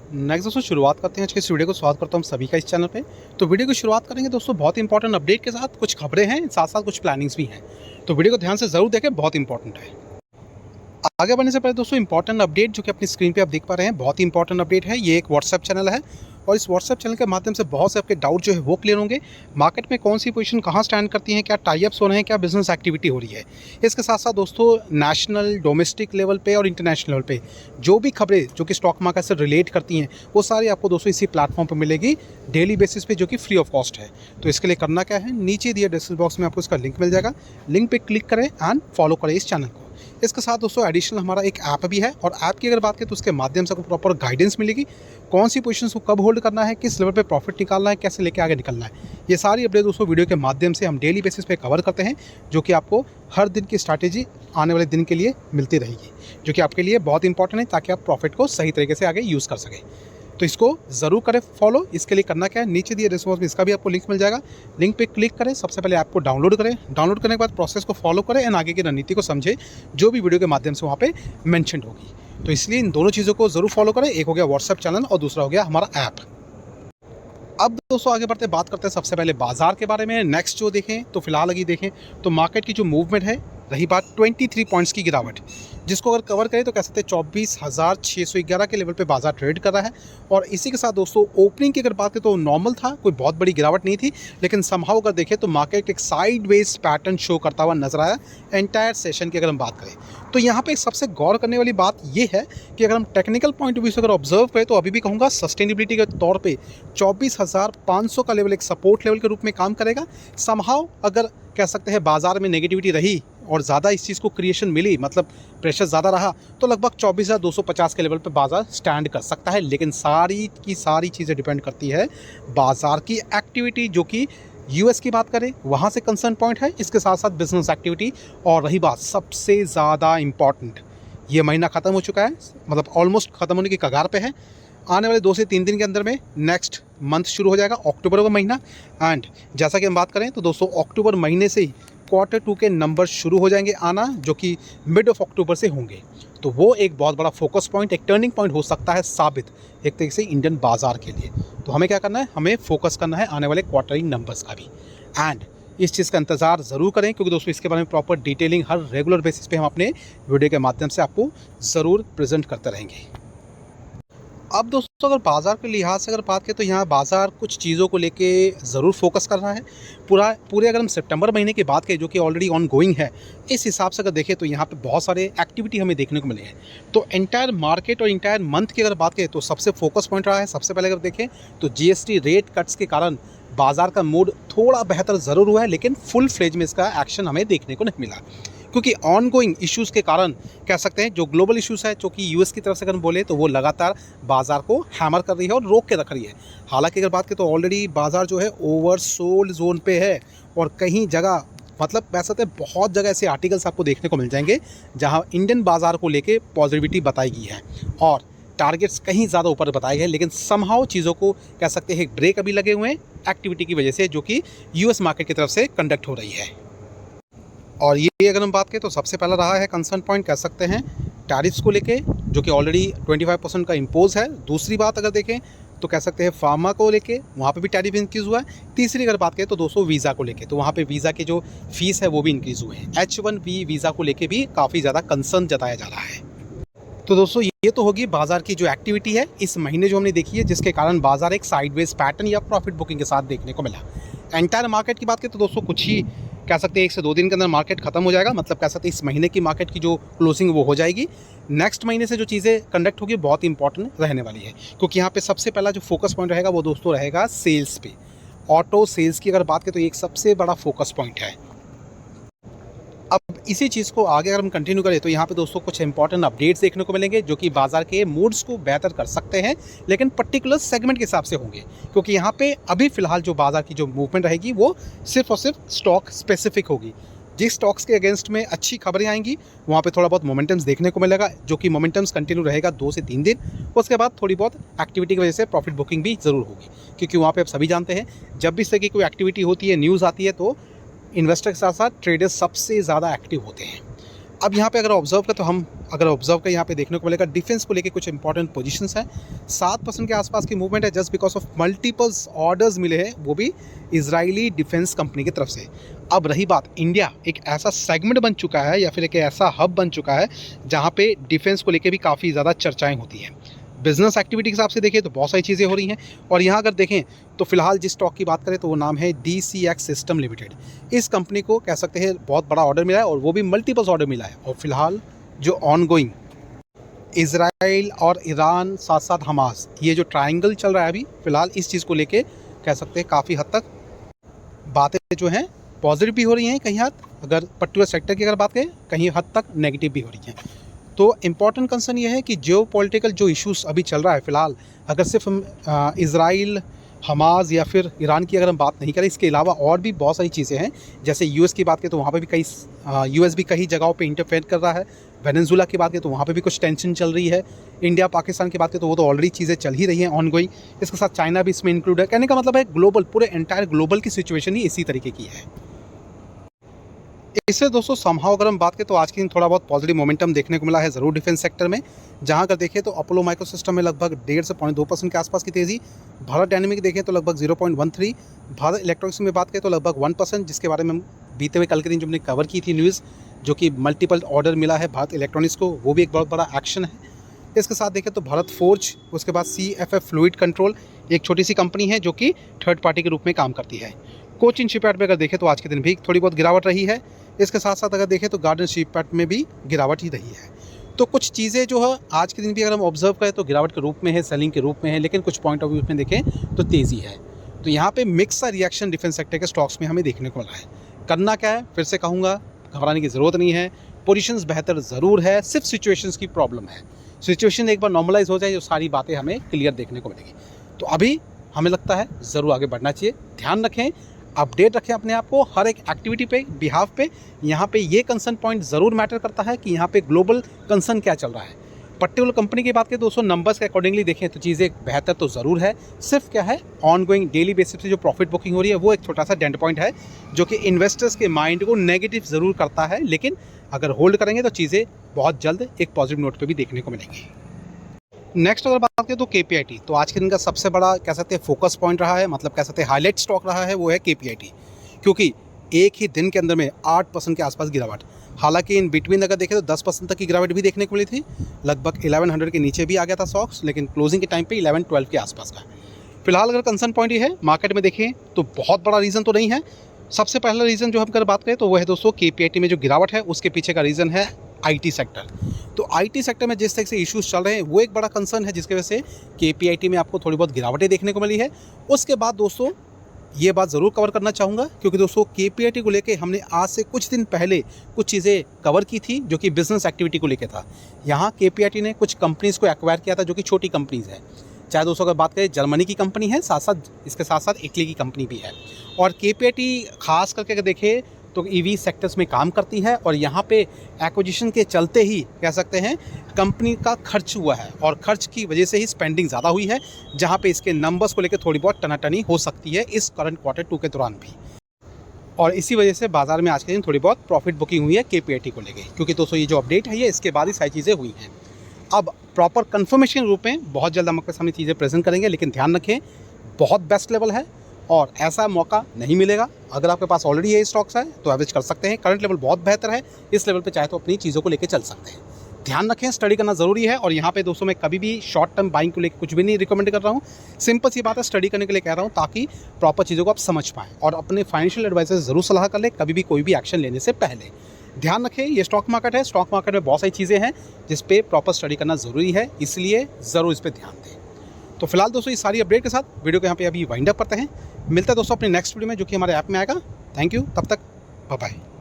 Next दोस्तों शुरुआत करते हैं आज के इस वीडियो को। स्वागत करता हूँ सभी का इस चैनल पे। तो वीडियो की शुरुआत करेंगे दोस्तों बहुत इंपॉर्टेंट अपडेट के साथ। कुछ खबरें हैं, साथ साथ कुछ प्लानिंग्स भी हैं, तो वीडियो को ध्यान से ज़रूर देखें, बहुत इंपॉर्टेंट है। आगे बढ़ने से पहले दोस्तों इंपॉर्टेंट अपडेट जो कि अपनी स्क्रीन पे आप देख पा रहे हैं, बहुत ही इंपॉर्टेंट अपडेट है। ये एक व्हाट्सएप चैनल है और इस व्हाट्सएप चैनल के माध्यम से बहुत से आपके डाउट जो है वो क्लियर होंगे। मार्केट में कौन सी पोजीशन कहाँ स्टैंड करती है, क्या टाई अप्स हो रहे हैं, क्या बिजनेस एक्टिविटी हो रही है। इसके साथ साथ दोस्तों नेशनल, डोमेस्टिक लेवल पे और इंटरनेशनल लेवल पे जो भी खबरें जो कि स्टॉक मार्केट से रिलेट करती हैं वो सारी आपको दोस्तों इसी प्लेटफॉर्म पर मिलेगी डेली बेसिस पे, जो कि फ्री ऑफ कॉस्ट है। तो इसके लिए करना क्या है, नीचे दिए डिस्क्रिप्शन बॉक्स में आपको इसका लिंक मिल जाएगा। लिंक पे क्लिक करें एंड फॉलो करें इस चैनल को। इसके साथ दोस्तों एडिशनल हमारा एक ऐप भी है और ऐप की अगर बात करें तो उसके माध्यम से आपको प्रॉपर गाइडेंस मिलेगी, कौन सी पोजीशंस को कब होल्ड करना है, किस लेवल पे प्रॉफिट निकालना है, कैसे लेके आगे निकलना है। ये सारी अपडेट दोस्तों वीडियो के माध्यम से हम डेली बेसिस पे कवर करते हैं, जो कि आपको हर दिन की स्ट्रैटेजी आने वाले दिन के लिए मिलती रहेगी, जो कि आपके लिए बहुत इंपॉर्टेंट है ताकि आप प्रॉफिट को सही तरीके से आगे यूज़ कर सकें। तो इसको ज़रूर करें फॉलो। इसके लिए करना क्या है, नीचे दिए डिस्क्रिप्शन में इसका भी आपको लिंक मिल जाएगा। लिंक पे क्लिक करें, सबसे पहले ऐप को डाउनलोड करें। डाउनलोड करने के बाद प्रोसेस को फॉलो करें एंड आगे की रणनीति को समझें जो भी वीडियो के माध्यम से वहाँ पे मेंशन होगी। तो इसलिए इन दोनों चीज़ों को ज़रूर फॉलो करें। एक हो गया व्हाट्सएप चैनल और दूसरा हो गया हमारा ऐप। अब दोस्तों आगे बढ़ते बात करते हैं सबसे पहले बाजार के बारे में। नेक्स्ट जो देखें तो फिलहाल अभी देखें तो मार्केट की जो मूवमेंट है, रही बात 23 पॉइंट्स की गिरावट, जिसको अगर कवर करें तो कह सकते हैं 24,611 के लेवल पे बाजार ट्रेड कर रहा है। और इसी के साथ दोस्तों ओपनिंग की अगर बात करें तो नॉर्मल था, कोई बहुत बड़ी गिरावट नहीं थी, लेकिन समहाउ अगर देखें तो मार्केट एक साइडवेज पैटर्न शो करता हुआ नजर आया एंटायर सेशन की अगर हम बात करें। तो यहाँ पे सबसे गौर करने वाली बात ये है कि अगर हम टेक्निकल पॉइंट ऑफ व्यू से अगर ऑब्जर्व करें तो अभी भी कहूँगा सस्टेनेबिलिटी के तौर पे 24,500 का लेवल एक सपोर्ट लेवल के रूप में काम करेगा। समहाउ अगर कह सकते हैं बाजार में नेगेटिविटी रही और ज़्यादा इस चीज़ को क्रिएशन मिली, मतलब प्रेशर ज़्यादा रहा, तो लगभग 24,250 के लेवल पे बाजार स्टैंड कर सकता है। लेकिन सारी की सारी चीज़ें डिपेंड करती है बाजार की एक्टिविटी, जो कि यूएस की बात करें वहाँ से कंसर्न पॉइंट है, इसके साथ साथ बिजनेस एक्टिविटी। और रही बात सबसे ज़्यादा इम्पॉर्टेंट, ये महीना ख़त्म हो चुका है, मतलब ऑलमोस्ट ख़त्म होने की कगार पे है। आने वाले 2 से 3 दिन के अंदर में नेक्स्ट मंथ शुरू हो जाएगा, अक्टूबर का महीना। एंड जैसा कि हम बात करें तो दोस्तों अक्टूबर महीने से ही Q2 के नंबर शुरू हो जाएंगे आना, जो कि मिड ऑफ अक्टूबर से होंगे। तो वो एक बहुत बड़ा फोकस पॉइंट, एक टर्निंग पॉइंट हो सकता है साबित एक तरीके से इंडियन बाजार के लिए। तो हमें क्या करना है, हमें फोकस करना है आने वाले क्वार्टरली नंबर्स का भी। एंड इस चीज़ का इंतज़ार ज़रूर करें, क्योंकि दोस्तों इसके बारे में प्रॉपर डिटेलिंग हर रेगुलर बेसिस पे हम अपने वीडियो के माध्यम से आपको ज़रूर प्रेजेंट करते रहेंगे। अब दोस्तों अगर बाज़ार के लिहाज से अगर बात करें तो यहाँ बाज़ार कुछ चीज़ों को लेके ज़रूर फोकस कर रहा है। पूरे अगर हम सितंबर महीने की बात करें जो कि ऑलरेडी ऑन गोइंग है, इस हिसाब से अगर देखें तो यहाँ पे बहुत सारे एक्टिविटी हमें देखने को मिले हैं। तो एंटायर मार्केट और एंटायर मंथ की अगर बात करें तो सबसे फोकस पॉइंट रहा है। सबसे पहले अगर देखें तो जीएसटी रेट कट्स के कारण बाज़ार का मूड थोड़ा बेहतर ज़रूर हुआ है, लेकिन फुल फ्लेज में इसका एक्शन हमें देखने को नहीं मिला, क्योंकि ऑन गोइंग इश्यूज़ के कारण कह सकते हैं जो ग्लोबल इश्यूज़ है, जो कि यूएस की तरफ से अगर हम बोले तो वो लगातार बाज़ार को हैमर कर रही है और रोक के रख रही है। हालांकि अगर बात करें तो ऑलरेडी बाज़ार जो है ओवरसोल्ड जोन पे है और कहीं जगह, मतलब वैसे तो बहुत जगह ऐसे आर्टिकल्स आपको देखने को मिल जाएंगे जहाँ इंडियन बाज़ार को लेके पॉजिटिविटी बताई गई है और टारगेट्स कहीं ज़्यादा ऊपर बताए गए। लेकिन समहाउ चीज़ों को कह सकते हैं एक ब्रेक अभी लगे हुए हैं एक्टिविटी की वजह से, जो कि यूएस मार्केट की तरफ से कंडक्ट हो रही है। और ये अगर हम बात करें तो सबसे पहला रहा है कंसर्न पॉइंट कह सकते हैं टैरिफ्स को लेके, जो कि ऑलरेडी 25% का इम्पोज है। दूसरी बात अगर देखें तो कह सकते हैं फार्मा को लेके, वहाँ पे भी टैरिफ इंक्रीज़ हुआ है। तीसरी अगर बात करें तो दोस्तों वीज़ा को लेके, तो वहाँ पे वीज़ा के जो फीस है वो भी इंक्रीज़ हुए हैं। H1B वीज़ा को लेके भी काफ़ी ज़्यादा कंसर्न जताया जा रहा है। तो दोस्तों ये तो होगी बाजार की जो एक्टिविटी है इस महीने जो हमने देखी है, जिसके कारण बाजार एक साइडवेज पैटर्न या प्रॉफिट बुकिंग के साथ देखने को मिला। एंटायर मार्केट की बात करें तो दोस्तों कुछ ही कह सकते हैं 1 से 2 दिन के अंदर मार्केट खत्म हो जाएगा, मतलब कह सकते हैं इस महीने की मार्केट की जो क्लोजिंग वो हो जाएगी। नेक्स्ट महीने से जो चीज़ें कंडक्ट होगी बहुत इंपॉर्टेंट रहने वाली है, क्योंकि यहाँ पे सबसे पहला जो फोकस पॉइंट रहेगा वो दोस्तों रहेगा सेल्स पे। ऑटो सेल्स की अगर बात करें तो एक सबसे बड़ा फोकस पॉइंट है। अब इसी चीज़ को आगे अगर हम कंटिन्यू करें तो यहाँ पे दोस्तों कुछ इंपॉर्टेंट अपडेट्स देखने को मिलेंगे जो कि बाजार के मूड्स को बेहतर कर सकते हैं, लेकिन पर्टिकुलर सेगमेंट के हिसाब से होंगे, क्योंकि यहाँ पे अभी फिलहाल जो बाजार की जो मूवमेंट रहेगी वो सिर्फ और सिर्फ स्टॉक स्पेसिफिक होगी। जिस स्टॉक्स के अगेंस्ट में अच्छी खबरें आएंगी वहाँ पे थोड़ा बहुत मोमेंटम्स देखने को मिलेगा, जो कि मोमेंटम्स कंटिन्यू रहेगा 2 से 3 दिन। उसके बाद थोड़ी बहुत एक्टिविटी की वजह से प्रॉफिट बुकिंग भी ज़रूर होगी, क्योंकि वहाँ पे आप सभी जानते हैं जब भी इस तरह की कोई एक्टिविटी होती है, न्यूज़ आती है, तो इन्वेस्टर के साथ साथ ट्रेडर्स सबसे ज़्यादा एक्टिव होते हैं। अब यहाँ पे अगर ऑब्जर्व करें तो हम अगर ऑब्जर्व करें यहाँ पे देखने को मिलेगा डिफेंस को लेके कुछ इंपॉर्टेंट पोजीशंस हैं। 7% के आसपास की मूवमेंट है just because of multiples orders मिले हैं, वो भी इजरायली डिफेंस कंपनी की तरफ से। अब रही बात, इंडिया एक ऐसा सेगमेंट बन चुका है या फिर एक ऐसा हब बन चुका है जहाँ पे डिफेंस को लेके भी काफ़ी ज़्यादा चर्चाएँ होती हैं। बिजनेस एक्टिविटी के हिसाब से देखें तो बहुत सारी चीज़ें हो रही हैं। और यहाँ अगर देखें तो फिलहाल जिस स्टॉक की बात करें तो वो नाम है DCX सिस्टम लिमिटेड। इस कंपनी को कह सकते हैं बहुत बड़ा ऑर्डर मिला है और वो भी मल्टीपल्स ऑर्डर मिला है। और फिलहाल जो ऑनगोइंग इजराइल और ईरान साथ साथ हमास, ये जो ट्रायंगल चल रहा है अभी फिलहाल, इस चीज़ को लेके कह सकते हैं काफ़ी हद तक बातें जो हैं पॉजिटिव भी हो रही हैं, कहीं हद अगर पर्टिकुलर सेक्टर की अगर बात करें कहीं हद तक नेगेटिव भी हो रही हैं। तो इम्पॉर्टेंट कंसर्न ये है कि जियोपॉलिटिकल जो इश्यूज अभी चल रहा है फिलहाल, अगर सिर्फ हम इजराइल, हमास या फिर ईरान की अगर हम बात नहीं करें, इसके अलावा और भी बहुत सारी चीज़ें हैं। जैसे यूएस की बात करें तो वहाँ पे भी कई यूएस भी कई जगहों पे इंटरफेयर कर रहा है। वेनेजुला की बात करें तो वहाँ पे भी कुछ टेंशन चल रही है। इंडिया पाकिस्तान की बात करें तो वो तो ऑलरेडी चीज़ें चल ही रही हैं ऑनगोइंग। इसके साथ चाइना भी इसमें इंक्लूड है। कहने का मतलब है ग्लोबल, पूरे एंटायर ग्लोबल की सिचुएशन ही इसी तरीके की है। इससे दोस्तों समहाउ अगर हम बात करें तो आज के दिन थोड़ा बहुत पॉजिटिव मोमेंटम देखने को मिला है ज़रूर डिफेंस सेक्टर में। जहां अगर देखें तो अपोलो माइक्रोसिस्टम में लगभग 1.5 से 0.2% के आसपास की तेज़ी। भारत डायनेमिक देखें तो लगभग 0.13। भारत इलेक्ट्रॉनिक्स में बात करें तो लगभग 1%, जिसके बारे में हम बीते हुए कल के दिन जो हमने कवर की थी न्यूज़, जो कि मल्टीपल ऑर्डर मिला है भारत इलेक्ट्रॉनिक्स को, वो भी एक बहुत बड़ा एक्शन है। इसके साथ देखें तो भारत फोर्ज, उसके बाद CFF फ्लूइड कंट्रोल, एक छोटी सी कंपनी है जो कि थर्ड पार्टी के रूप में काम करती है। कोचिन शिपयार्ड में अगर देखें तो आज के दिन भी थोड़ी बहुत गिरावट रही है। इसके साथ साथ अगर देखें तो गार्डन शिपयार्ड में भी गिरावट ही रही है। तो कुछ चीज़ें जो है आज के दिन भी अगर हम ऑब्जर्व करें तो गिरावट के रूप में है, सेलिंग के रूप में है, लेकिन कुछ पॉइंट ऑफ व्यू में देखें तो तेज़ी है। तो यहाँ पे मिक्स सा रिएक्शन डिफेंस सेक्टर के स्टॉक्स में हमें देखने को मिला है। करना क्या है, फिर से कहूँगा, घबराने की ज़रूरत नहीं है। पोजीशंस बेहतर ज़रूर है, सिर्फ सिचुएशंस की प्रॉब्लम है। सिचुएशन एक बार नॉर्मलाइज हो जाए जो सारी बातें हमें क्लियर देखने को मिलेगी। तो अभी हमें लगता है ज़रूर आगे बढ़ना चाहिए। ध्यान रखें, अपडेट रखें अपने आप को हर एक एक्टिविटी पे, बिहाफ पे। यहाँ पे ये कंसर्न पॉइंट ज़रूर मैटर करता है कि यहाँ पे ग्लोबल कंसर्न क्या चल रहा है। पर्टिकुलर कंपनी की बात करें दोस्तों, नंबर्स के अकॉर्डिंगली देखें तो चीज़ें बेहतर तो ज़रूर है। सिर्फ क्या है, ऑनगोइंग डेली बेसिस पे जो प्रॉफिट बुकिंग हो रही है वो एक छोटा सा डेंट पॉइंट है जो कि इन्वेस्टर्स के माइंड को नेगेटिव ज़रूर करता है। लेकिन अगर होल्ड करेंगे तो चीज़ें बहुत जल्द एक पॉजिटिव नोट पर भी देखने को मिलेंगी। नेक्स्ट अगर बात करें तो KPIT, तो आज के दिन का सबसे बड़ा कह सकते हैं फोकस पॉइंट रहा है, मतलब कह सकते हैं हाईलाइट स्टॉक रहा है, वो है KPIT। क्योंकि एक ही दिन के अंदर में 8% के आसपास गिरावट। हालांकि इन बिटवीन अगर देखें तो 10% तक की गिरावट भी देखने को मिली थी। लगभग 1100 के नीचे भी आ गया था स्टॉक्स, लेकिन क्लोजिंग के टाइम पे 11-12 के आसपास का। फिलहाल अगर कंसर्न पॉइंट ये है मार्केट में देखें तो बहुत बड़ा रीज़न तो नहीं है। सबसे पहला रीज़न जो हम अगर बात करें तो वो है दोस्तों KPIT में जो गिरावट है उसके पीछे का रीज़न है IT सेक्टर। तो IT सेक्टर में जिस तरह से इश्यूज चल रहे हैं वो एक बड़ा कंसर्न है, जिसकी वजह से KPIT में आपको थोड़ी बहुत गिरावटें देखने को मिली है। उसके बाद दोस्तों ये बात ज़रूर कवर करना चाहूँगा, क्योंकि दोस्तों KPIT को लेके हमने आज से कुछ दिन पहले कुछ चीज़ें कवर की थी जो कि बिज़नेस एक्टिविटी को लेके था। यहाँ KPIT ने कुछ कंपनीज़ को एक्वायर किया था जो कि छोटी कंपनीज़ है। चाहे दोस्तों अगर बात करें जर्मनी की कंपनी है, साथ साथ इसके साथ साथ इटली की कंपनी भी है। और KPIT खास करके अगर देखें तो EV सेक्टर्स में काम करती है और यहाँ पे एक्विजिशन के चलते ही कह सकते हैं कंपनी का खर्च हुआ है और खर्च की वजह से ही स्पेंडिंग ज़्यादा हुई है, जहाँ पे इसके नंबर्स को लेकर थोड़ी बहुत टनाटनी हो सकती है इस करंट Q2 के दौरान भी। और इसी वजह से बाजार में आज के दिन थोड़ी बहुत प्रॉफिट बुकिंग हुई है KPIT को लेकर, क्योंकि दोस्तों ये जो अपडेट है ये इसके बाद ही सारी चीज़ें हुई हैं। अब प्रॉपर कन्फर्मेशन रूप में बहुत जल्द हम आपके सामने चीज़ें प्रेजेंट करेंगे, लेकिन ध्यान रखें बहुत बेस्ट लेवल है और ऐसा मौका नहीं मिलेगा। अगर आपके पास ऑलरेडी ये स्टॉक्स है तो एवरेज कर सकते हैं। करंट लेवल बहुत बेहतर है, इस लेवल पे चाहे तो अपनी चीज़ों को लेकर चल सकते हैं। ध्यान रखें, स्टडी करना ज़रूरी है। और यहाँ पे दोस्तों मैं कभी भी शॉर्ट टर्म बाइंग को लेकर कुछ भी नहीं रिकमेंड कर रहा हूँ। सिंपल सी बात है, स्टडी करने के लिए कह रहा हूँ ताकि प्रॉपर चीज़ों को आप समझ पाएँ और अपने फाइनेंशियल एडवाइजर से ज़रूर सलाह कर ले कभी भी कोई भी एक्शन लेने से पहले। ध्यान रखें, ये स्टॉक मार्केट है, स्टॉक मार्केट में बहुत सारी चीज़ें हैं जिस पे प्रॉपर स्टडी करना ज़रूरी है, इसलिए ज़रूर इस पर ध्यान दें। तो फिलहाल दोस्तों इस सारी अपडेट के साथ वीडियो को यहाँ पे अभी वाइंड अप करते हैं। मिलता है दोस्तों अपने नेक्स्ट वीडियो में जो कि हमारे ऐप में आएगा। थैंक यू, तब तक बाय बाय।